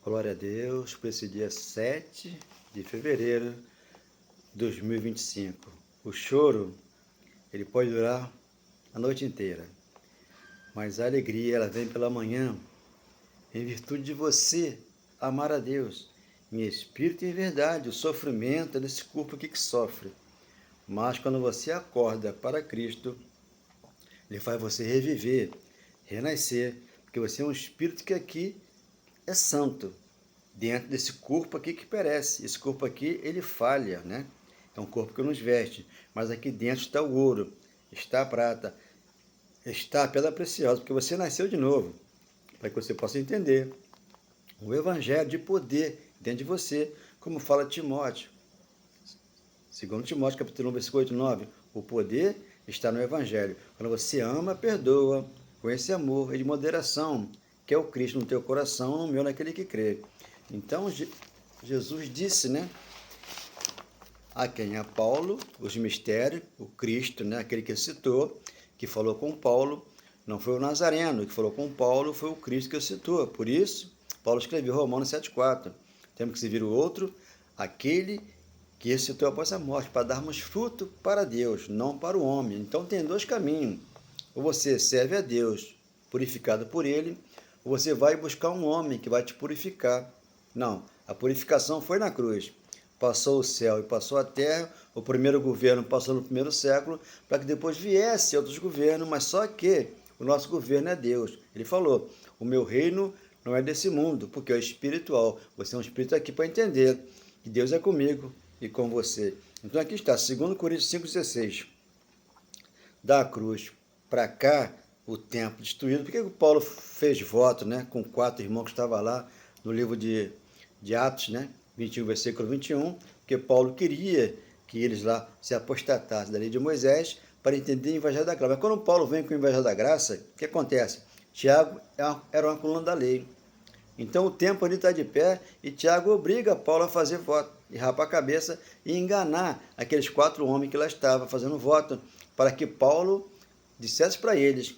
Glória a Deus por esse dia 7 de fevereiro de 2025. O choro, ele pode durar a noite inteira, mas a alegria, ela vem pela manhã, em virtude de você amar a Deus, em espírito e em verdade. O sofrimento é desse corpo aqui que sofre, mas quando você acorda para Cristo, Ele faz você reviver, renascer, porque você é um espírito que aqui é santo, dentro desse corpo aqui que perece. Esse corpo aqui, ele falha, né? É um corpo que nos veste, mas aqui dentro está o ouro, está a prata, está a pedra preciosa, porque você nasceu de novo, para que você possa entender o evangelho de poder dentro de você, como fala Timóteo. Segundo Timóteo, capítulo 1, versículo 8 e 9, o poder está no evangelho. Quando você ama, perdoa, com esse amor e de moderação, que é o Cristo no teu coração, no meu, naquele que crê. Então, Jesus disse, né? A quem? A Paulo, os mistérios, o Cristo, né? Aquele que citou, que falou com Paulo, não foi o Nazareno, que falou com Paulo, foi o Cristo que citou. Por isso, Paulo escreveu Romanos 7,4. Temos que servir o outro, aquele que citou após a morte, para darmos fruto para Deus, não para o homem. Então tem dois caminhos. Ou você serve a Deus, purificado por Ele, ou você vai buscar um homem que vai te purificar. Não, a purificação foi na cruz. Passou o céu e passou a terra, o primeiro governo passou no primeiro século, para que depois viesse outros governos, mas só que o nosso governo é Deus. Ele falou, o meu reino não é desse mundo, porque é espiritual. Você é um espírito aqui para entender que Deus é comigo e com você. Então aqui está, 2 Coríntios 5,16. Da cruz para cá, o templo destruído. Por que o Paulo fez voto, né, com 4 irmãos que estavam lá no livro de Atos, né, 21, versículo 21, porque Paulo queria que eles lá se apostatassem da lei de Moisés para entender o evangelho da graça. Mas quando Paulo vem com o evangelho da graça, o que acontece? Tiago era uma coluna da lei. Então o templo ali está de pé e Tiago obriga Paulo a fazer voto, e rapar a cabeça e enganar aqueles 4 homens que lá estavam fazendo voto, para que Paulo dissesse para eles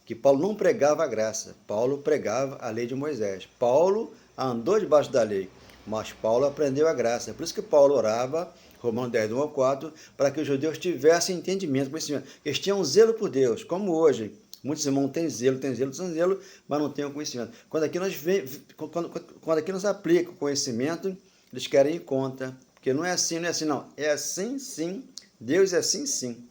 que Paulo não pregava a graça, Paulo pregava a lei de Moisés. Paulo andou debaixo da lei, mas Paulo aprendeu a graça. Por isso que Paulo orava, Romanos 10, 1 ao 4, para que os judeus tivessem entendimento, conhecimento. Eles tinham um zelo por Deus, como hoje. Muitos irmãos têm zelo, mas não têm o conhecimento. Quando aqui nos aplica o conhecimento, eles querem ir contra. Porque não é assim, não é assim, não. É assim, sim. Deus é assim, sim.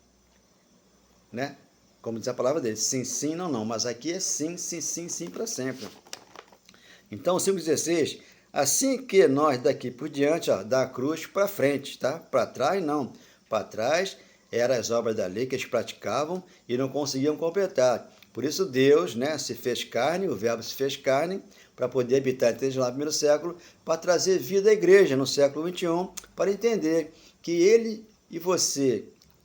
Né? Como diz a palavra dele, sim, sim, não, não. Mas aqui é sim, sim, sim, sim para sempre. Então, o 5,16, assim que nós daqui por diante, ó, da cruz para frente, tá? Para trás, não. Para trás eram as obras da lei que eles praticavam e não conseguiam completar. Por isso Deus, né, se fez carne, o verbo se fez carne, para poder habitar entre eles lá no primeiro século, para trazer vida à igreja no século 21, para entender que ele e você,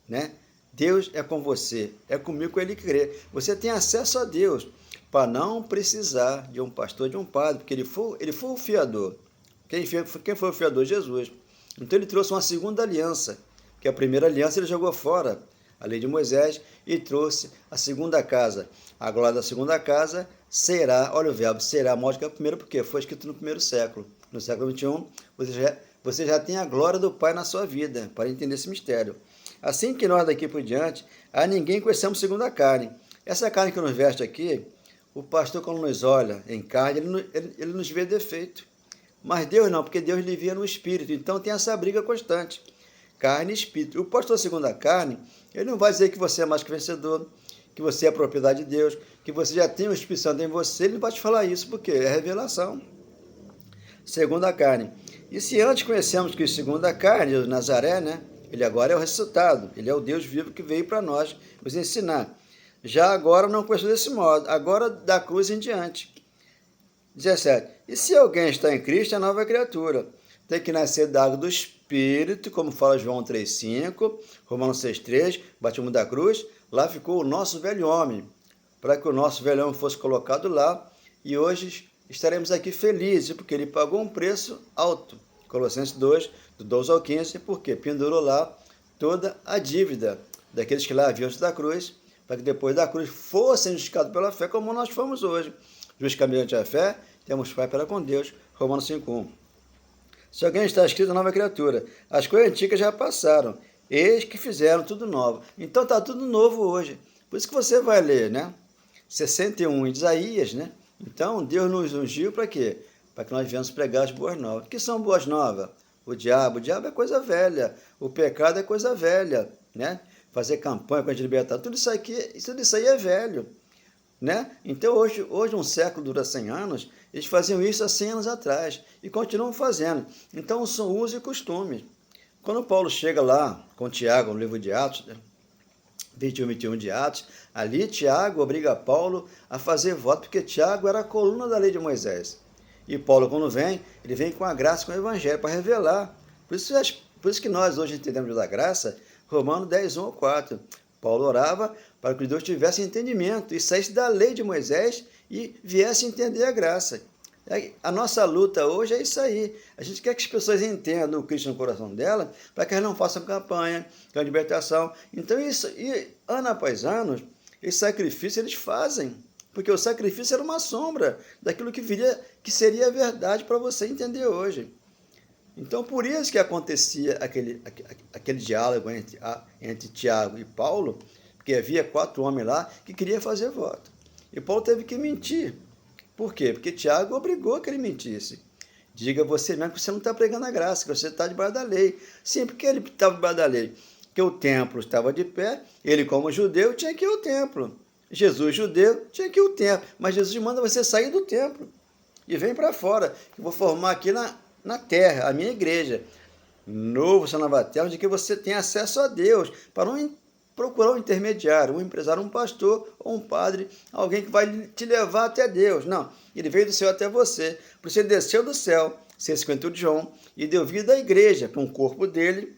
né, Deus é com você, é comigo, com ele que crê. Você tem acesso a Deus, para não precisar de um pastor, de um padre, porque ele foi o fiador. Quem foi o fiador? Jesus. Então ele trouxe uma segunda aliança, que a primeira aliança ele jogou fora, a lei de Moisés, e trouxe a segunda casa. A glória da segunda casa será, olha o verbo, será maior que a primeira, porque foi escrito no primeiro século. No século 21, você já tem a glória do Pai na sua vida, para entender esse mistério. Assim que nós daqui por diante, a ninguém conhecemos segundo a carne. Essa carne que nos veste aqui, o pastor quando nos olha em carne, ele nos vê defeito. Mas Deus não, porque Deus lhe via no espírito. Então tem essa briga constante. Carne e espírito. O pastor segundo a carne, ele não vai dizer que você é mais que vencedor, que você é a propriedade de Deus, que você já tem o Espírito Santo em você. Ele não vai te falar isso, porque é revelação. Segundo a carne. E se antes conhecemos que segundo a carne, o Nazaré, né? Ele agora é o ressuscitado. Ele é o Deus vivo que veio para nós nos ensinar. Já agora não conheço desse modo. Agora da cruz em diante. 17. E se alguém está em Cristo, é nova criatura. Tem que nascer da água do Espírito, como fala João 3,5, Romanos 6,3, batismo da cruz. Lá ficou o nosso velho homem, para que o nosso velho homem fosse colocado lá. E hoje estaremos aqui felizes, porque ele pagou um preço alto. Colossenses 2, do 12 ao 15, porque pendurou lá toda a dívida daqueles que lá haviam antes da cruz, para que depois da cruz fossem justificados pela fé, como nós fomos hoje. Justificamente a fé, temos Pai para com Deus, Romanos 5:1. Se alguém está escrito nova criatura, as coisas antigas já passaram, eis que fizeram tudo novo. Então está tudo novo hoje. Por isso que você vai ler, né? 61 em Isaías, né? Então Deus nos ungiu para quê? Para que nós venhamos pregar as boas novas. O que são boas novas? O diabo é coisa velha, o pecado é coisa velha, né? Fazer campanha para a gente libertar, tudo isso aí é velho, né? Então hoje um século dura 100 anos, eles faziam isso há 100 anos atrás e continuam fazendo. Então são usos e costumes. Quando Paulo chega lá com Tiago no livro de Atos, 21 de Atos, ali Tiago obriga Paulo a fazer voto, porque Tiago era a coluna da lei de Moisés. E Paulo, quando vem, ele vem com a graça, com o evangelho, para revelar. Por isso que nós hoje entendemos da graça, Romanos 10, 1 ao 4. Paulo orava para que Deus tivesse entendimento e saísse da lei de Moisés e viesse entender a graça. A nossa luta hoje é isso aí. A gente quer que as pessoas entendam o Cristo no coração dela, para que elas não façam campanha, com a libertação. Então, isso, e ano após ano, esse sacrifício eles fazem, porque o sacrifício era uma sombra daquilo que seria a verdade para você entender hoje. Então, por isso que acontecia aquele diálogo entre Tiago e Paulo, porque havia 4 homens lá que queriam fazer voto. E Paulo teve que mentir. Por quê? Porque Tiago obrigou que ele mentisse. Diga você mesmo que você não está pregando a graça, que você está debaixo da lei. Sim, porque ele estava debaixo da lei? Porque o templo estava de pé, ele como judeu tinha que ir ao templo. Jesus, judeu, tinha que ir ao templo. Mas Jesus manda você sair do templo e vem para fora. Eu vou formar aqui na terra, a minha igreja. Novo céu, nova terra, onde que você tem acesso a Deus, para não procurar um intermediário, um empresário, um pastor ou um padre, alguém que vai te levar até Deus. Não, ele veio do céu até você. Por isso ele desceu do céu, 6,50 de João, e deu vida à igreja, com o corpo dele,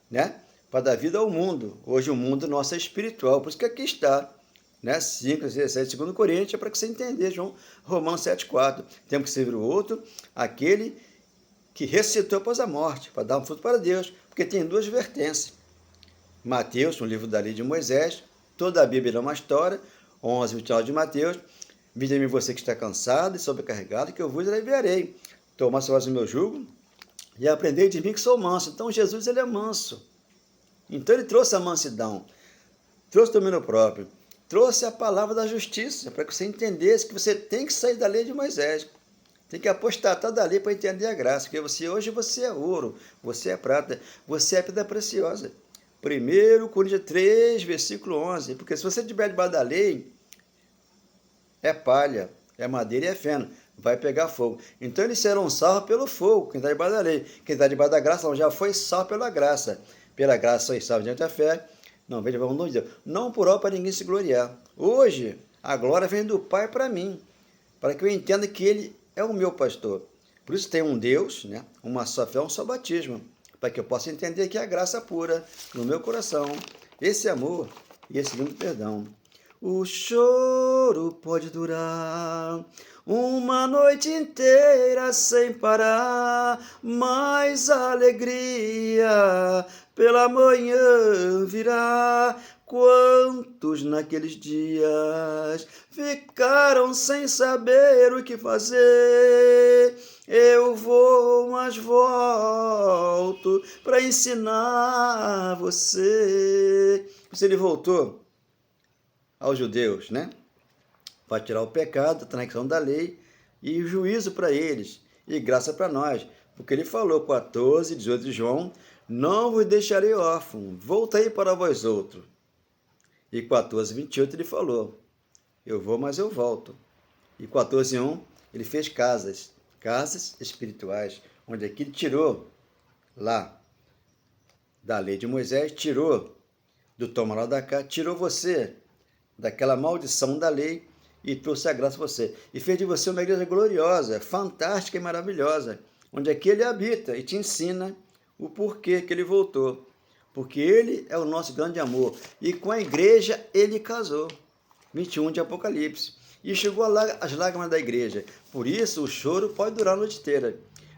né, para dar vida ao mundo. Hoje o mundo nosso é espiritual, por isso que aqui está, né, 5:17, 2 Coríntios, é para que você entender, Romanos 7,4. Temos que servir o outro, aquele que ressuscitou após a morte, para dar um fruto para Deus, porque tem 2 vertentes. Mateus, no livro da lei de Moisés, toda a Bíblia é uma história, 11, 29 de Mateus. Vinde a mim você que está cansado e sobrecarregado, que eu vos aliviarei. Tomai sobre vós o meu jugo e aprendei de mim que sou manso. Então Jesus, ele é manso. Então ele trouxe a mansidão, trouxe o domínio próprio, trouxe a palavra da justiça, para que você entendesse que você tem que sair da lei de Moisés. Tem que apostatar da lei para entender a graça, porque hoje você é ouro, você é prata, você é pedra preciosa. 1 Coríntios 3, versículo 11, porque se você estiver debaixo da lei, é palha, é madeira e é feno, vai pegar fogo. Então eles serão salvos pelo fogo, quem está debaixo da lei. Quem está debaixo da graça não, já foi salvo pela graça. Pela graça sois salvos diante da fé. Não, veja, vamos dizer, não por obra para ninguém se gloriar. Hoje, a glória vem do Pai para mim, para que eu entenda que Ele é o meu pastor. Por isso tem um Deus, né? Uma só fé, um só batismo, para que eu possa entender que a graça pura no meu coração, esse amor e esse lindo perdão. O choro pode durar uma noite inteira sem parar, mas a alegria pela manhã virá. Quantos naqueles dias ficaram sem saber o que fazer? Eu vou, mas volto para ensinar você. Se ele voltou aos judeus, né, para tirar o pecado, a transgressão da lei e o juízo para eles e graça para nós, porque ele falou, 14, 18 de João, não vos deixarei órfão, voltei para vós outros. E 14, 28 ele falou, eu vou, mas eu volto. E 14, 1, ele fez casas espirituais, onde aqui ele tirou lá da lei de Moisés, tirou do toma lá da cá, tirou você daquela maldição da lei e trouxe a graça a você. E fez de você uma igreja gloriosa, fantástica e maravilhosa, onde aqui ele habita e te ensina o porquê que ele voltou. Porque ele é o nosso grande amor. E com a igreja ele casou. 21 de Apocalipse. E chegou as lágrimas da igreja. Por isso o choro pode durar a noite inteira.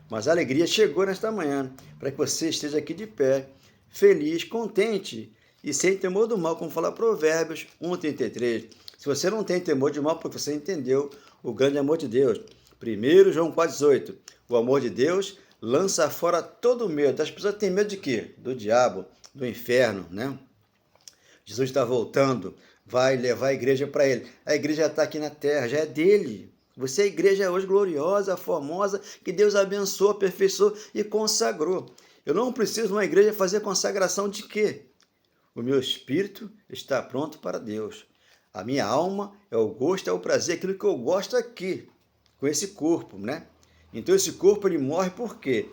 Mas a alegria chegou nesta manhã, para que você esteja aqui de pé, feliz, contente e sem temor do mal, como fala Provérbios 1:33. Se você não tem temor de mal, porque você entendeu o grande amor de Deus. 1 João 4,18. O amor de Deus lança fora todo medo. As pessoas têm medo de quê? Do diabo, do inferno, né? Jesus está voltando, vai levar a igreja para ele. A igreja está aqui na terra, já é dele. Você é a igreja hoje gloriosa, formosa, que Deus abençoou, aperfeiçoou e consagrou. Eu não preciso de uma igreja fazer consagração de quê? O meu espírito está pronto para Deus. A minha alma é o gosto, é o prazer, aquilo que eu gosto aqui, com esse corpo, né? Então esse corpo ele morre por quê?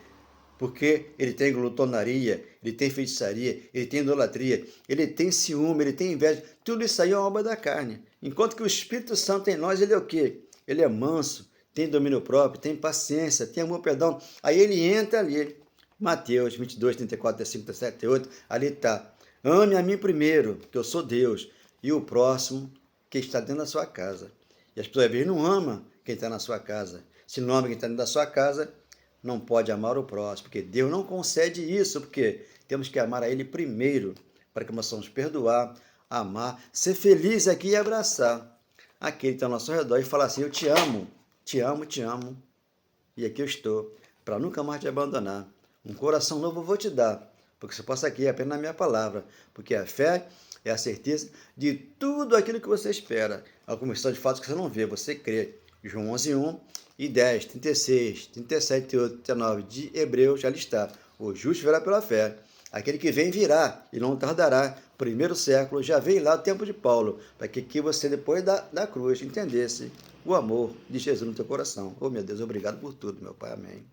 Porque ele tem glutonaria, ele tem feitiçaria, ele tem idolatria, ele tem ciúme, ele tem inveja. Tudo isso aí é uma obra da carne. Enquanto que o Espírito Santo em nós, ele é o quê? Ele é manso, tem domínio próprio, tem paciência, tem amor, perdão. Aí ele entra ali. Mateus 22, 34, 35, 37, 38, ali está. Ame a mim primeiro, que eu sou Deus, e o próximo que está dentro da sua casa. E as pessoas às vezes não amam quem está na sua casa. Se não ama quem está dentro da sua casa, não pode amar o próximo, porque Deus não concede isso, porque temos que amar a Ele primeiro, para que nós possamos perdoar, amar, ser feliz aqui e abraçar aquele que está ao nosso redor e falar assim, eu te amo, te amo, te amo, e aqui eu estou, para nunca mais te abandonar. Um coração novo eu vou te dar, porque você possa aqui apenas na minha palavra, porque a fé é a certeza de tudo aquilo que você espera. A comissão de fatos que você não vê, você crê. João 11:1 e 10, 36, 37, 38, 39 de Hebreus, já está. O justo virá pela fé. Aquele que vem virá e não tardará. Primeiro século, já veio lá o tempo de Paulo, para que você, depois da cruz, entendesse o amor de Jesus no teu coração. Oh, meu Deus, obrigado por tudo, meu Pai. Amém.